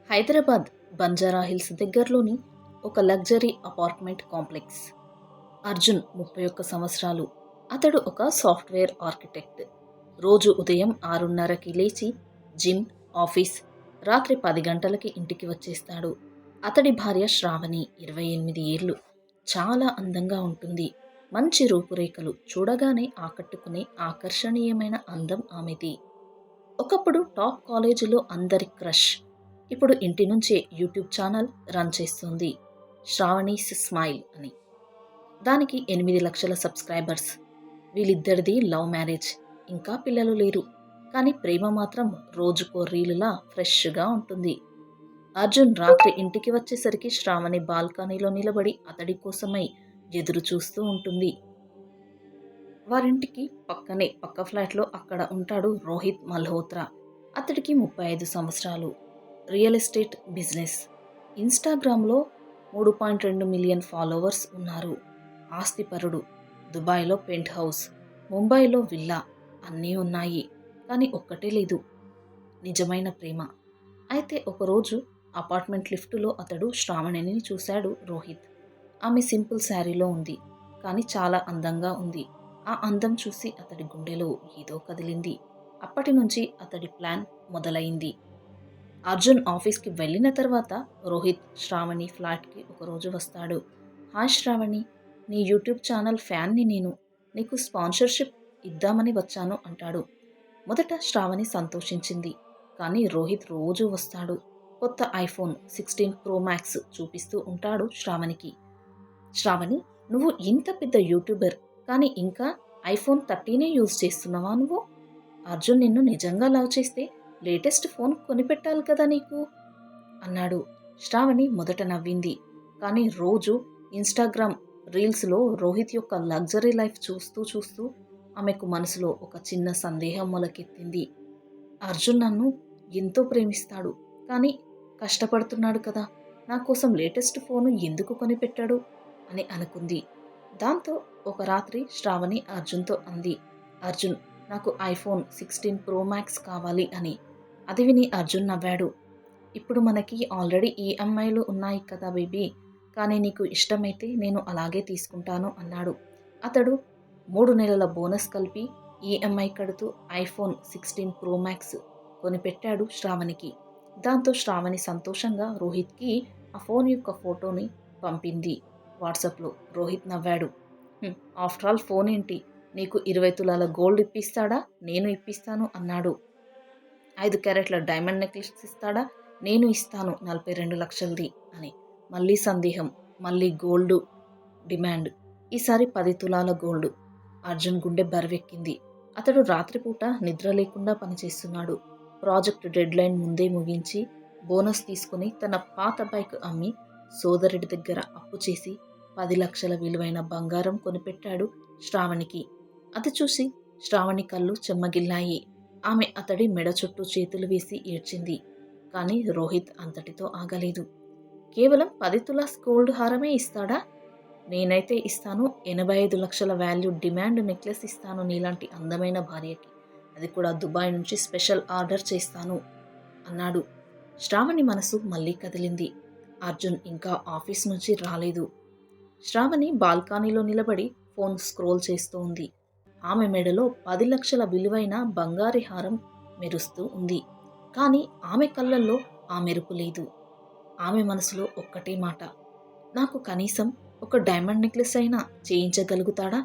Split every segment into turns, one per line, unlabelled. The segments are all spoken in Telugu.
హైదరాబాద్ బంజారాహిల్స్ దగ్గరలోని ఒక లగ్జరీ అపార్ట్మెంట్ కాంప్లెక్స్. అర్జున్ 31 సంవత్సరాలు. అతడు ఒక సాఫ్ట్వేర్ ఆర్కిటెక్ట్. రోజు ఉదయం 6:30కి లేచి జిమ్, ఆఫీస్, రాత్రి 10 గంటలకి ఇంటికి వచ్చేస్తాడు. అతడి భార్య శ్రావణి 28 ఏళ్ళు. చాలా అందంగా ఉంటుంది. మంచి రూపురేఖలు, చూడగానే ఆకట్టుకునే ఆకర్షణీయమైన అందం ఆమెది. ఒకప్పుడు టాప్ కాలేజీలో అందరి క్రష్. ఇప్పుడు ఇంటి నుంచే యూట్యూబ్ ఛానల్ రన్ చేస్తుంది, శ్రావణీస్ స్మైల్ అని. దానికి 8 లక్షల సబ్స్క్రైబర్స్. వీళ్ళిద్దరిది love marriage. ఇంకా పిల్లలు లేరు. కానీ ప్రేమ మాత్రం రోజుకో రీలులా ఫ్రెష్గా ఉంటుంది. అర్జున్ రాత్రి ఇంటికి వచ్చేసరికి శ్రావణి బాల్కనీలో నిలబడి అతడి కోసమై ఎదురు చూస్తూ ఉంటుంది. వారింటికి పక్కనే పక్క ఫ్లాట్లో అక్కడ ఉంటాడు రోహిత్ మల్హోత్రా. అతడికి 35 సంవత్సరాలు. Real estate business. ఇన్స్టాగ్రామ్లో 3.2 మిలియన్ ఫాలోవర్స్ ఉన్నారు. ఆస్తిపరుడు. దుబాయ్లో పెంట్ హౌస్, ముంబైలో విల్లా, అన్నీ ఉన్నాయి. కానీ ఒక్కటే లేదు, నిజమైన ప్రేమ. అయితే ఒకరోజు అపార్ట్మెంట్ లిఫ్టులో అతడు శ్రావణిని చూశాడు రోహిత్. ఆమె సింపుల్ శారీలో ఉంది, కానీ చాలా అందంగా ఉంది. ఆ అందం చూసి అతడి గుండెలో ఏదో కదిలింది. అప్పటి నుంచి అతడి ప్లాన్ మొదలైంది. అర్జున్ ఆఫీస్కి వెళ్ళిన తర్వాత రోహిత్ శ్రావణి ఫ్లాట్కి ఒకరోజు వస్తాడు. హాయ్ శ్రావణి, నీ యూట్యూబ్ ఛానల్ ఫ్యాన్ని నేను. నీకు స్పాన్సర్షిప్ ఇద్దామని వచ్చాను అంటాడు. మొదట శ్రావణి సంతోషించింది. కానీ రోహిత్ రోజూ వస్తాడు. కొత్త ఐఫోన్ 16 ప్రో మ్యాక్స్ చూపిస్తూ ఉంటాడు శ్రావణికి. శ్రావణి, నువ్వు ఇంత పెద్ద యూట్యూబర్, కానీ ఇంకా ఐఫోన్ 13 యూజ్ చేస్తున్నావా నువ్వు? అర్జున్ నిన్ను నిజంగా లవ్ చేస్తే లేటెస్ట్ ఫోన్ కొనిపెట్టాలి కదా నీకు అన్నాడు. శ్రావణి మొదట నవ్వింది. కానీ రోజు ఇన్స్టాగ్రామ్ రీల్స్లో రోహిత్ యొక్క లగ్జరీ లైఫ్ చూస్తూ చూస్తూ ఆమెకు మనసులో ఒక చిన్న సందేహం మొలకెత్తింది. అర్జున్ నన్ను ఎంతో ప్రేమిస్తాడు, కానీ కష్టపడుతున్నాడు కదా, నా కోసం లేటెస్ట్ ఫోను ఎందుకు కొనిపెట్టాడు అని అనుకుంది. దాంతో ఒక రాత్రి శ్రావణి అర్జున్తో అంది, అర్జున్, నాకు ఐఫోన్ 16 ప్రో మ్యాక్స్ కావాలి అని. అది విని అర్జున్ నవ్వాడు. ఇప్పుడు మనకి ఆల్రెడీ ఈఎంఐలు ఉన్నాయి కదా బేబీ, కానీ నీకు ఇష్టమైతే నేను అలాగే తీసుకుంటాను అన్నాడు. అతడు 3 నెలల బోనస్ కలిపి ఈఎంఐ కడుతూ ఐఫోన్ 16 ప్రో మ్యాక్స్ కొనిపెట్టాడు శ్రావణికి. దాంతో శ్రావణి సంతోషంగా రోహిత్కి ఆ ఫోన్ యొక్క ఫోటోని పంపింది వాట్సాప్లో. రోహిత్ నవ్వాడు. ఆఫ్టర్ ఆల్ ఫోన్ ఏంటి, నీకు 20 తులాల గోల్డ్ ఇప్పిస్తాడా? నేను ఇప్పిస్తాను అన్నాడు. 5 క్యారెట్ల డైమండ్ నెక్లెస్ ఇస్తాడా? నేను ఇస్తాను 42 లక్షలది అని. మళ్ళీ సందేహం, మళ్ళీ గోల్డ్ డిమాండ్. ఈసారి 10 తులాల గోల్డ్. అర్జున్ గుండె బరువెక్కింది. అతడు రాత్రిపూట నిద్ర లేకుండా పనిచేస్తున్నాడు. ప్రాజెక్ట్ డెడ్లైన్ ముందే ముగించి బోనస్ తీసుకుని తన పాత బైక్ అమ్మి సోదరుడి దగ్గర అప్పు చేసి 10 లక్షల విలువైన బంగారం కొనిపెట్టాడు శ్రావణికి. అది చూసి శ్రావణి కళ్ళు చెమ్మగిల్లాయి. ఆమె అతడి మెడ చుట్టూ చేతులు వేసి ఏడ్చింది. కానీ రోహిత్ అంతటితో ఆగలేదు. కేవలం 10 తులాస్ గోల్డ్ హారమే ఇస్తాడా? నేనైతే ఇస్తాను, 85 లక్షల వాల్యూ డిమాండ్ నెక్లెస్ ఇస్తాను నీలాంటి అందమైన భార్యకి. అది కూడా దుబాయ్ నుంచి స్పెషల్ ఆర్డర్ చేస్తాను అన్నాడు. శ్రావణి మనసు మళ్ళీ కదిలింది. అర్జున్ ఇంకా ఆఫీస్ నుంచి రాలేదు. శ్రావణి బాల్కనీలో నిలబడి ఫోన్ స్క్రోల్ చేస్తూ ఉంది. ఆమె మెడలో 10 లక్షల విలువైన బంగారి హారం మెరుస్తూ ఉంది. కానీ ఆమె కళ్ళల్లో ఆ మెరుపు లేదు. ఆమె మనసులో ఒక్కటే మాట, నాకు కనీసం ఒక డైమండ్ నెక్లెస్ అయినా చేయించగలుగుతాడా?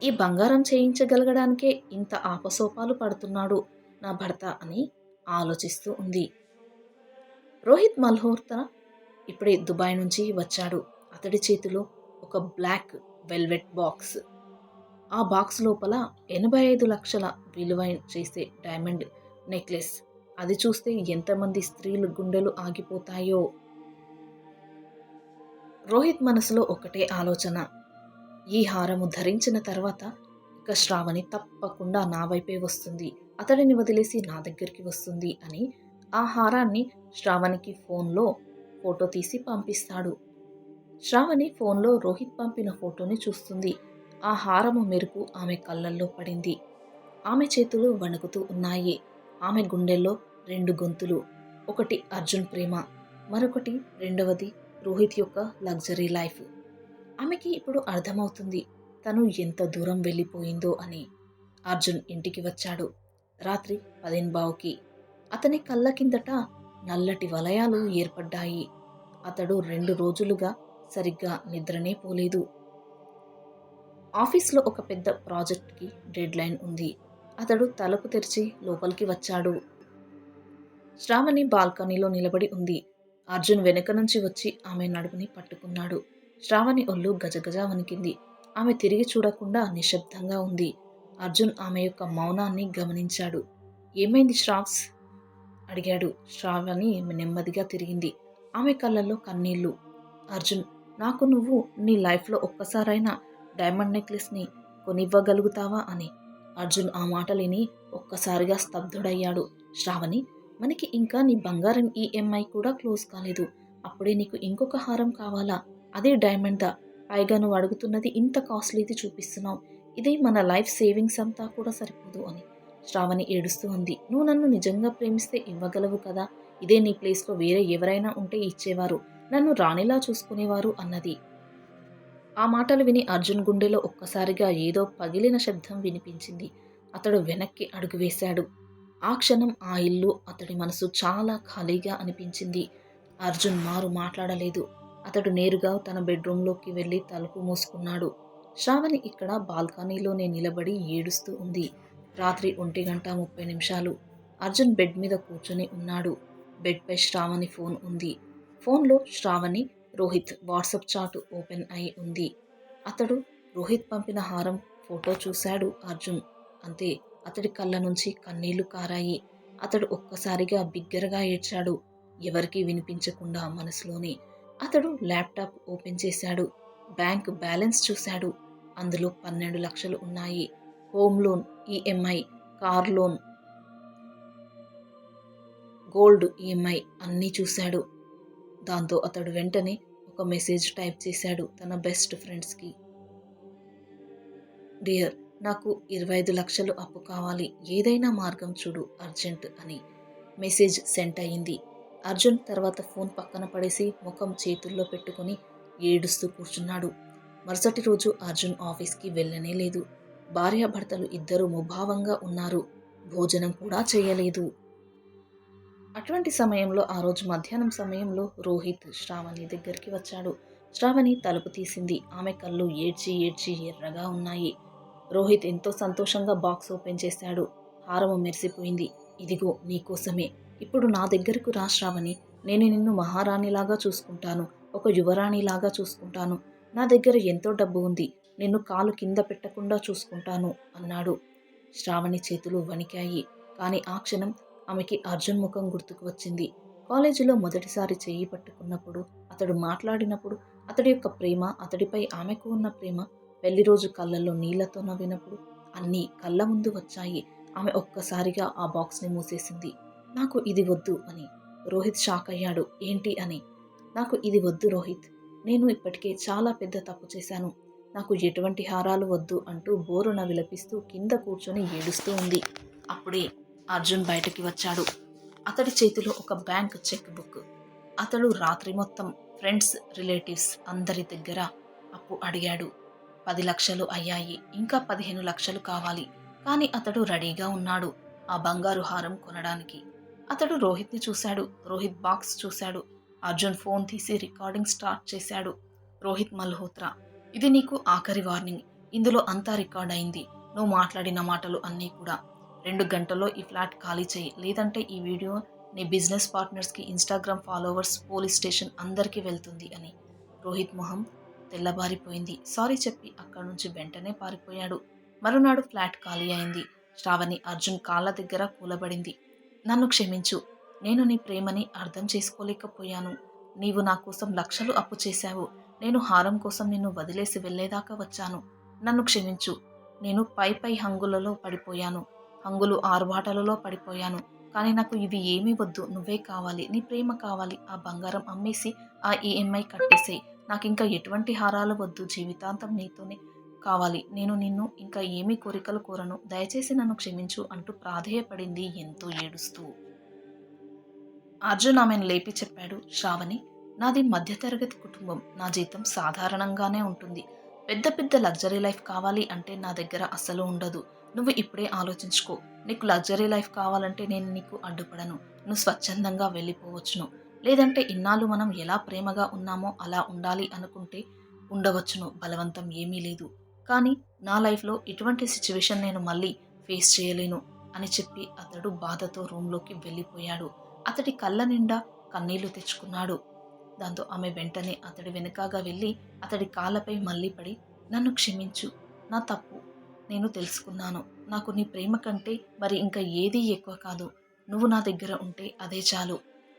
ఈ బంగారం చేయించగలగడానికే ఇంత ఆపసోపాలు పడుతున్నాడు నా భర్త అని ఆలోచిస్తూ ఉంది. రోహిత్ మల్హోత్రా ఇప్పుడే దుబాయ్ నుంచి వచ్చాడు. అతడి చేతిలో ఒక బ్లాక్ వెల్వెట్ బాక్స్. ఆ బాక్స్ లోపల 85 లక్షల విలువైన చేసే డైమండ్ నెక్లెస్. అది చూస్తే ఎంతమంది స్త్రీలు గుండెలు ఆగిపోతాయో. రోహిత్ మనసులో ఒకటే ఆలోచన, ఈ హారము ధరించిన తర్వాత ఇక శ్రావణి తప్పకుండా నా వైపే వస్తుంది, అతడిని వదిలేసి నా దగ్గరికి వస్తుంది అని ఆ హారాన్ని శ్రావణికి ఫోన్లో ఫోటో తీసి పంపిస్తాడు. శ్రావణి ఫోన్లో రోహిత్ పంపిన ఫోటోని చూస్తుంది. ఆ హారము మెరుపు ఆమె కళ్ళల్లో పడింది. ఆమె చేతులు వణుకుతూ ఉన్నాయి. ఆమె గుండెల్లో 2 గొంతులు. ఒకటి అర్జున్ ప్రేమ, మరొకటి రెండవది రోహిత్ యొక్క లగ్జరీ లైఫ్. ఆమెకి ఇప్పుడు అర్థమవుతుంది తను ఎంత దూరం వెళ్ళిపోయిందో అని. అర్జున్ ఇంటికి వచ్చాడు. రాత్రి 10:15కి. అతని కళ్ళ కిందట నల్లటి వలయాలు ఏర్పడ్డాయి. అతడు 2 రోజులుగా సరిగ్గా నిద్రనే పోలేదు. ఆఫీస్లో ఒక పెద్ద ప్రాజెక్ట్‌కి డెడ్‌లైన్ ఉంది. అతడు తలుపు తెరిచి లోపలికి వచ్చాడు. శ్రావణి బాల్కనీలో నిలబడి ఉంది. అర్జున్ వెనక నుంచి వచ్చి ఆమె నడుముని పట్టుకున్నాడు. శ్రావణి ఒళ్ళు గజగజ వణికింది. ఆమె తిరిగి చూడకుండా నిశ్శబ్దంగా ఉంది. అర్జున్ ఆమె యొక్క మౌనాన్ని గమనించాడు. ఏమైంది శ్రావ్స్? అడిగాడు. శ్రావణి నెమ్మదిగా తిరిగింది. ఆమె కళ్ళల్లో కన్నీళ్లు. అర్జున్, నాకు నువ్వు నీ లైఫ్‌లో ఒక్కసారైనా డైమండ్ నెక్లెస్‌ని కొనివ్వగలుగుతావా అని. అర్జున్ ఆ మాటలిని ఒక్కసారిగా స్తబ్దుడయ్యాడు. శ్రావణి, మనకి ఇంకా నీ బంగారం ఈఎంఐ కూడా క్లోజ్ కాలేదు. అప్పుడే నీకు ఇంకొక హారం కావాలా? అదే డైమండ్‌దా? పైగా నువ్వు అడుగుతున్నది ఇంత కాస్ట్‌లీది చూపిస్తున్నావు. ఇది మన లైఫ్ సేవింగ్స్ అంతా కూడా సరిపోదు అని. శ్రావణి ఏడుస్తూ ఉంది. నువ్వు నన్ను నిజంగా ప్రేమిస్తే ఇవ్వగలవు కదా! ఇదే నీ ప్లేస్‌లో వేరే ఎవరైనా ఉంటే ఇచ్చేవారు. నన్ను రాణిలా చూసుకునేవారు అన్నది. ఆ మాటలు విని అర్జున్ గుండెలో ఒక్కసారిగా ఏదో పగిలిన శబ్దం వినిపించింది. అతడు వెనక్కి అడుగు వేశాడు. ఆ క్షణం ఆ ఇల్లు, అతడి మనసు చాలా ఖాళీగా అనిపించింది. అర్జున్ మాట్లాడలేదు. అతడు నేరుగా తన బెడ్రూంలోకి వెళ్లి తలుపు మూసుకున్నాడు. శ్రావణి ఇక్కడ బాల్కనీలోనే నిలబడి ఏడుస్తూ ఉంది. రాత్రి 1:30. అర్జున్ బెడ్ మీద కూర్చొని ఉన్నాడు. బెడ్పై శ్రావణి ఫోన్ ఉంది. ఫోన్లో Sravani, Rohit WhatsApp chat open అయి ఉంది. అతడు రోహిత్ పంపిన హారం ఫోటో చూశాడు అర్జున్. అంతే, అతడి కళ్ళ నుంచి కన్నీళ్లు కారాయి. అతడు ఒక్కసారిగా బిగ్గరగా ఏడ్చాడు. ఎవరికీ వినిపించకుండా మనసులోనే. అతడు ల్యాప్టాప్ ఓపెన్ చేశాడు. బ్యాంక్ బ్యాలెన్స్ చూశాడు. అందులో 12 లక్షలు ఉన్నాయి. Home loan, EMI, car loan, gold EMI అన్నీ చూశాడు. దాంతో అతడు వెంటనే ఒక మెసేజ్ టైప్ చేశాడు తన బెస్ట్ ఫ్రెండ్స్‌కి. డియర్, నాకు 25 లక్షలు అప్పు కావాలి. ఏదైనా మార్గం చూడు అర్జెంట్ అని. మెసేజ్ సెండ్ అయింది. అర్జున్ తర్వాత ఫోన్ పక్కన పడేసి ముఖం చేతుల్లో పెట్టుకుని ఏడుస్తూ కూర్చున్నాడు. మరుసటి రోజు అర్జున్ ఆఫీస్‌కి వెళ్ళనే లేదు. భార్యాభర్తలు ఇద్దరూ ముభావంగా ఉన్నారు. భోజనం కూడా చేయలేదు. అటువంటి సమయంలో ఆ రోజు మధ్యాహ్నం సమయంలో రోహిత్ శ్రావణి దగ్గరికి వచ్చాడు. శ్రావణి తలుపు తీసింది. ఆమె కళ్ళు ఏడ్చి ఏడ్చి ఎర్రగా ఉన్నాయి. రోహిత్ ఎంతో సంతోషంగా బాక్స్ ఓపెన్ చేశాడు. హారము మెరిసిపోయింది. ఇదిగో నీకోసమే. ఇప్పుడు నా దగ్గరకు రా శ్రావణి. నేను నిన్ను మహారాణిలాగా చూసుకుంటాను. ఒక యువరాణిలాగా చూసుకుంటాను. నా దగ్గర ఎంతో డబ్బు ఉంది. నిన్ను కాలు కింద పెట్టకుండా చూసుకుంటాను అన్నాడు. శ్రావణి చేతులు వణికాయి. కానీ ఆ క్షణం ఆమెకి అర్జున్ ముఖం గుర్తుకు వచ్చింది. కాలేజీలో మొదటిసారి చెయ్యి పట్టుకున్నప్పుడు, అతడు మాట్లాడినప్పుడు, అతడి యొక్క ప్రేమ, అతడిపై ఆమెకు ఉన్న ప్రేమ, పెళ్లి రోజు కళ్ళల్లో నీళ్లతో నవ్వినప్పుడు అన్నీ కళ్ళ ముందు వచ్చాయి. ఆమె ఒక్కసారిగా ఆ బాక్స్ని మూసేసింది. నాకు ఇది వద్దు అని. రోహిత్ షాక్ అయ్యాడు. ఏంటి అని. నాకు ఇది వద్దు రోహిత్. నేను ఇప్పటికే చాలా పెద్ద తప్పు చేశాను. నాకు ఎటువంటి హారాలు వద్దు అంటూ బోరున విలపిస్తూ కింద కూర్చొని ఏడుస్తూ ఉంది. అప్పుడే అర్జున్ బయటకి వచ్చాడు. అతడి చేతిలో ఒక బ్యాంక్ చెక్ బుక్. అతడు రాత్రి మొత్తం ఫ్రెండ్స్, రిలేటివ్స్ అందరి దగ్గర అప్పు అడిగాడు. 10 లక్షలు అయ్యాయి. ఇంకా 15 లక్షలు కావాలి. కానీ అతడు రెడీగా ఉన్నాడు ఆ బంగారు హారం కొనడానికి. అతడు రోహిత్ని చూశాడు. రోహిత్ బాక్స్ చూశాడు. అర్జున్ ఫోన్ తీసి రికార్డింగ్ స్టార్ట్ చేశాడు. రోహిత్ మల్హోత్రా, ఇది నీకు ఆఖరి వార్నింగ్. ఇందులో అంతా రికార్డ్ అయింది. నువ్వు మాట్లాడిన మాటలు అన్నీ కూడా. 2 గంటల్లో ఈ ఫ్లాట్ ఖాళీ చేయి. లేదంటే ఈ వీడియో నీ బిజినెస్ పార్ట్నర్స్కి, ఇన్స్టాగ్రామ్ ఫాలోవర్స్, పోలీస్ స్టేషన్ అందరికీ వెళ్తుంది అని. రోహిత్ మొహం తెల్లబారిపోయింది. సారీ చెప్పి అక్కడి నుంచి వెంటనే పారిపోయాడు. మరునాడు ఫ్లాట్ ఖాళీ అయింది. శ్రావణి అర్జున్ కాళ్ళ దగ్గర కూలబడింది. నన్ను క్షమించు. నేను నీ ప్రేమని అర్థం చేసుకోలేకపోయాను. నీవు నా కోసం లక్షలు అప్పు చేశావు. నేను హారం కోసం నిన్ను వదిలేసి వెళ్లేదాకా వచ్చాను. నన్ను క్షమించు. నేను పై హంగులలో పడిపోయాను. హంగులు ఆర్భాటాలలో పడిపోయాను. కానీ నాకు ఇవి ఏమీ వద్దు. నువ్వే కావాలి. నీ ప్రేమ కావాలి. ఆ బంగారం అమ్మేసి ఆ ఈఎంఐ కట్టేసేయ్. నాకింకా ఎటువంటి హారాలు వద్దు. జీవితాంతం నీతోనే కావాలి. నేను నిన్ను ఇంకా ఏమీ కోరికలు కోరను. దయచేసి నన్ను క్షమించు అంటూ ప్రాధేయపడింది ఎంతో ఏడుస్తూ. అర్జున్ ఆమెను లేపి చెప్పాడు, శ్రావణి, నాది మధ్యతరగతి కుటుంబం. నా జీతం సాధారణంగానే ఉంటుంది. పెద్ద పెద్ద లగ్జరీ లైఫ్ కావాలి అంటే నా దగ్గర అస్సలు ఉండదు. నువ్వు ఇప్పుడే ఆలోచించుకో. నీకు లగ్జరీ లైఫ్ కావాలంటే నేను నీకు అడ్డుపడను. నువ్వు స్వచ్ఛందంగా వెళ్ళిపోవచ్చును. లేదంటే ఇన్నాళ్ళు మనం ఎలా ప్రేమగా ఉన్నామో అలా ఉండాలి అనుకుంటే ఉండవచ్చును. బలవంతం ఏమీ లేదు. కానీ నా లైఫ్‌లో ఇటువంటి సిట్యుయేషన్ నేను మళ్ళీ ఫేస్ చేయలేను అని చెప్పి అతడు బాధతో రూమ్‌లోకి వెళ్ళిపోయాడు. అతడి కళ్ళ నిండా కన్నీళ్లు తెచ్చుకున్నాడు. దాంతో ఆమె వెంటనే అతడి వెనకాగా వెళ్ళి అతడి కాళ్ళపై మళ్ళీ పడి, నన్ను క్షమించు. నా తప్పు. నేను తెలుసుకున్నాను. నాకు నీ ప్రేమ కంటే మరి ఇంకా ఏదీ ఎక్కువ కాదు. నువ్వు నా దగ్గర ఉంటే అదే చాలు.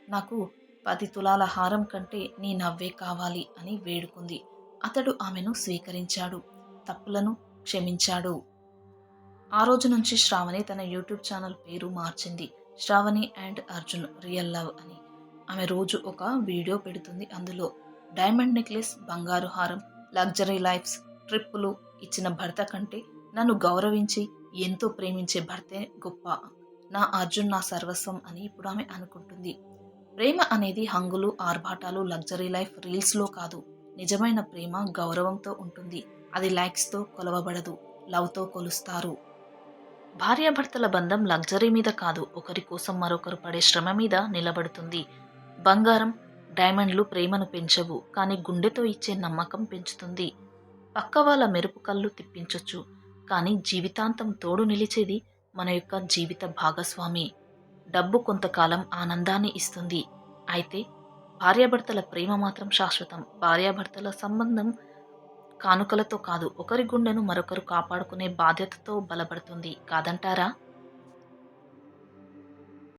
నాకు 10 తులాల హారం కంటే నీ నవ్వే కావాలి అని వేడుకుంది. అతడు ఆమెను స్వీకరించాడు. తప్పులను క్షమించాడు. ఆ రోజు నుంచి శ్రావణి తన యూట్యూబ్ ఛానల్ పేరు మార్చింది. Sravani and Arjun real love అని. ఆమె రోజు ఒక వీడియో పెడుతుంది. అందులో డైమండ్ నెక్లెస్, బంగారు హారం, లగ్జరీ లైఫ్స్, ట్రిప్పులు ఇచ్చిన భర్త కంటే నన్ను గౌరవించి ఎంతో ప్రేమించే భర్తే గొప్ప. నా అర్జున్ నా సర్వస్వం అని ఇప్పుడు ఆమె అనుకుంటుంది. ప్రేమ అనేది హంగులు, ఆర్భాటాలు, లగ్జరీ లైఫ్, రీల్స్లో కాదు. నిజమైన ప్రేమ గౌరవంతో ఉంటుంది. అది లైక్స్తో కొలవబడదు, లవ్తో కొలుస్తారు. భార్యాభర్తల బంధం లగ్జరీ మీద కాదు, ఒకరి కోసం మరొకరు పడే శ్రమ మీద నిలబడుతుంది. బంగారం, డైమండ్లు ప్రేమను పెంచవు, కానీ గుండెతో ఇచ్చే నమ్మకం పెంచుతుంది. పక్క వాళ్ళ మెరుపు కళ్ళు తిప్పించొచ్చు, కానీ జీవితాంతం తోడు నిలిచేది మన యొక్క జీవిత భాగస్వామి. డబ్బు కొంతకాలం ఆనందాన్ని ఇస్తుంది. అయితే భార్యాభర్తల ప్రేమ మాత్రం శాశ్వతం. భార్యాభర్తల సంబంధం కానుకలతో కాదు, ఒకరి గుండెను మరొకరు కాపాడుకునే బాధ్యతతో బలపడుతుంది. కాదంటారా?